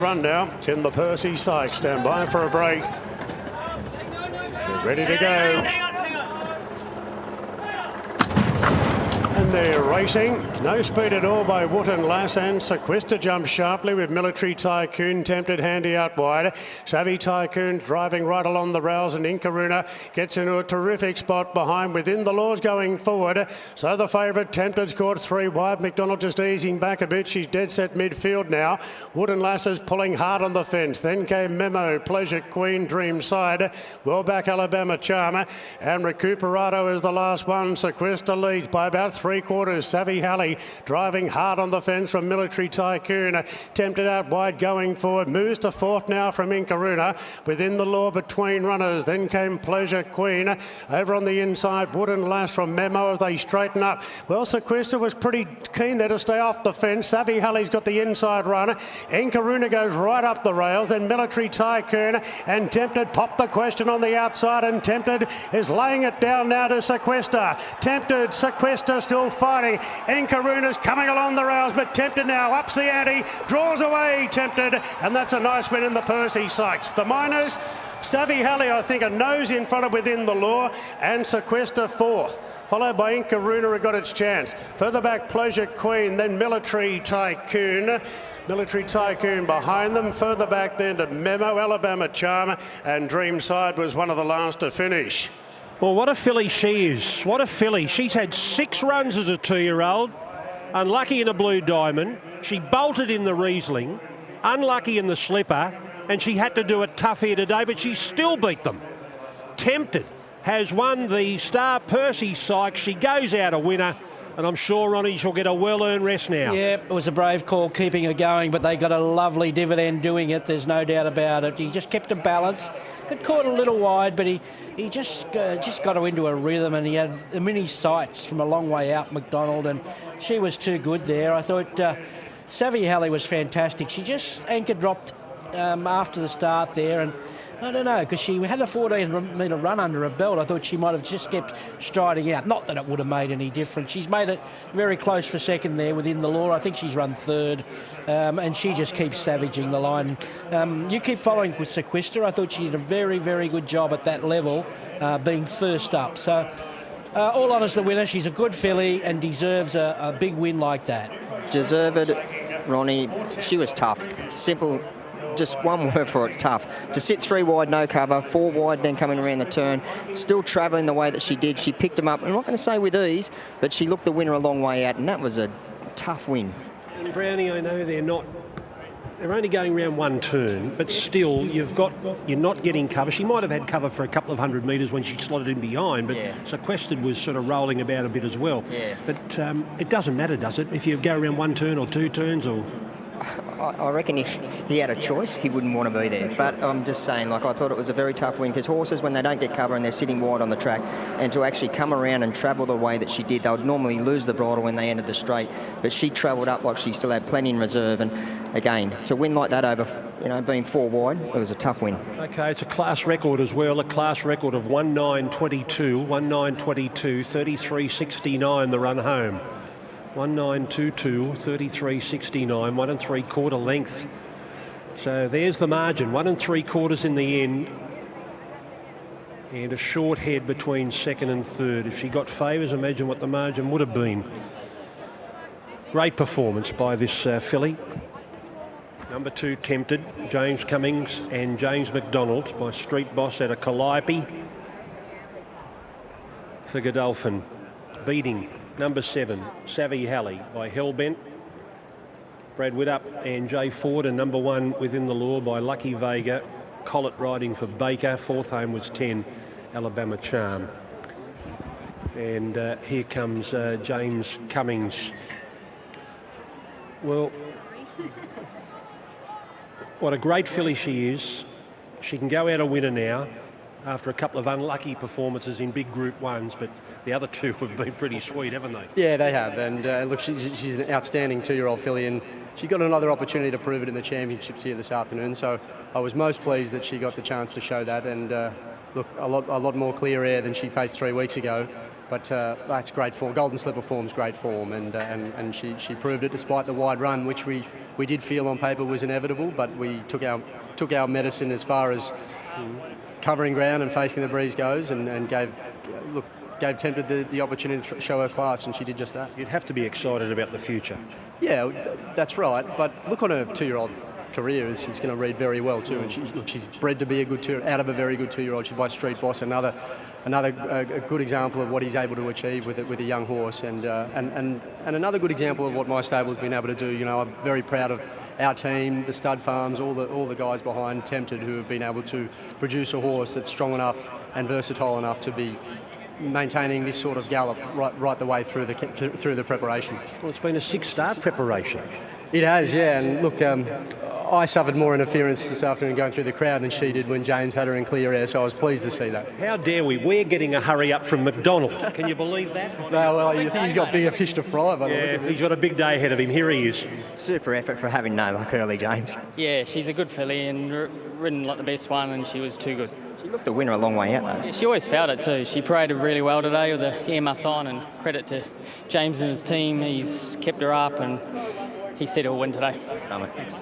Run now in the Percy Sykes. Stand by for a break. They're ready to go. And they're racing. No speed at all by Wooten Lass, and Sequester jumps sharply with Military Tycoon tempted handy out wide. Savvy Tycoon driving right along the rails, and Inkaruna gets into a terrific spot behind. Within the Laws going forward. So the favourite Tempted's caught 3 wide. McDonald just easing back a bit. She's dead set midfield now. Wooden Lass is pulling hard on the fence. Then came Memo, Pleasure Queen, Dream Side. Well back Alabama Charmer, and Recuperato is the last one. Sequester leads by about 3/4. Savvy Halley driving hard on the fence from Military Tycoon. Tempted out wide going forward. Moves to 4th now from Inkaruna. Within the Law between runners. Then came Pleasure Queen. Over on the inside, Wooden Lass from Memo as they straighten up. Well, Sequester was pretty keen there to stay off the fence. Savvy Halley's got the inside run. Inkaruna goes right up the rails. Then Military Tycoon and Tempted pop the question on the outside, and Tempted is laying it down now to Sequester. Tempted, Sequester still fighting. Inkaruna's coming along the rails, but Tempted now ups the ante, draws away Tempted, and that's a nice win in the Percy Sykes. The minors, Savvy Halley, I think, a nose in front of Within the Law, and Sequester 4th. Followed by Inkaruna, who got its chance. Further back, Pleasure Queen, then Military Tycoon. Military Tycoon behind them. Further back then to Memo, Alabama Charmer, and Dreamside was one of the last to finish. Well, what a filly she is. What a filly. She's had 6 runs as a 2-year-old. Unlucky in a Blue Diamond. She bolted in the Riesling. Unlucky in the Slipper. And she had to do it tough here today, but she still beat them. Tempted has won the Star Percy Sykes. She goes out a winner. And I'm sure, Ronnie, she'll get a well-earned rest now. Yeah, it was a brave call keeping her going, but they got a lovely dividend doing it. There's no doubt about it. He just kept a balance. Got caught a little wide, but he just got her into a rhythm, and he had the mini sights from a long way out, McDonald, and she was too good there. I thought Savvy Halley was fantastic. She just anchor dropped after the start there, and I don't know, because she had a 14-metre run under her belt. I thought she might have just kept striding out. Not that it would have made any difference. She's made it very close for second there Within the Law. I think she's run 3rd, and she just keeps savaging the line. You keep following with Sequester. I thought she did a very, very good job at that level, being first up. So, all honours the winner. She's a good filly and deserves a big win like that. Deserved, Ronnie. She was tough. Simple. Just one word for it, tough. To sit 3 wide, no cover, 4 wide, then coming around the turn, still travelling the way that she did. She picked them up, I'm not going to say with ease, but she looked the winner a long way out, and that was a tough win. And Brownie, I know they're only going around one turn, but still, you're not getting cover. She might have had cover for a couple of 100 metres when she slotted in behind, but yeah. Sequestered was sort of rolling about a bit as well. Yeah. But it doesn't matter, does it? If you go around 1 turn or 2 turns or... I reckon if he had a choice, he wouldn't want to be there. But I'm just saying, like, I thought it was a very tough win, because horses, when they don't get cover and they're sitting wide on the track, and to actually come around and travel the way that she did, they would normally lose the bridle when they entered the straight. But she travelled up like she still had plenty in reserve. And again, to win like that over, being 4 wide, it was a tough win. Okay, it's a class record as well, a class record of 1922, 33.69 the run home. 1922, 33.69, 1 3/4 length. So there's the margin, 1 3/4 in the end, and a short head between second and third. If she got favours, imagine what the margin would have been. Great performance by this filly. Number 2, Tempted, James Cummings and James McDonald by Street Boss out of Calliope for Godolphin, beating number 7, Savvy Halley by Hellbent, Brad Widdup and Jay Ford, and number 1, Within the Law by Lucky Vega. Collett riding for Baker. 4th home was 10, Alabama Charm. And here comes James Cummings. Well, what a great filly she is. She can go out a winner now after a couple of unlucky performances in big Group 1s, but the other 2 have been pretty sweet, haven't they? Yeah, they have. And look, she's an outstanding 2-year-old filly, and she got another opportunity to prove it in the championships here this afternoon. So I was most pleased that she got the chance to show that. And look, a lot more clear air than she faced 3 weeks ago. But that's great form. Golden Slipper form's great form, and she proved it despite the wide run, which we did feel on paper was inevitable. But we took our medicine as far as covering ground and facing the breeze goes, and gave Tempted the opportunity to show her class, and she did just that. You'd have to be excited about the future. Yeah, that's right. But look on her 2-year-old career, as she's going to read very well too, and she's bred to be out of a very good 2-year-old. She's by Street Boss, another good example of what he's able to achieve with a young horse, and another good example of what my stable's been able to do. You know, I'm very proud of our team, the stud farms, all the guys behind Tempted, who have been able to produce a horse that's strong enough and versatile enough to be maintaining this sort of gallop right the way through the preparation. Well, it's been a 6-start preparation. It has, yeah. And look, I suffered more interference this afternoon going through the crowd than she did when James had her in clear air, so I was pleased to see that. How dare we? We're getting a hurry up from McDonald. Can you believe that? No, well, you think he's got bigger fish to fry, but yeah, he's got a big day ahead of him. Here he is. Super effort for having no luck early, James. Yeah, she's a good filly and ridden like the best one, and she was too good. She looked the winner a long way out, though. Yeah, she always felt it too. She paraded really well today with the earmuffs on, and credit to James and his team. He's kept her up, and he said he'll win today. Thanks.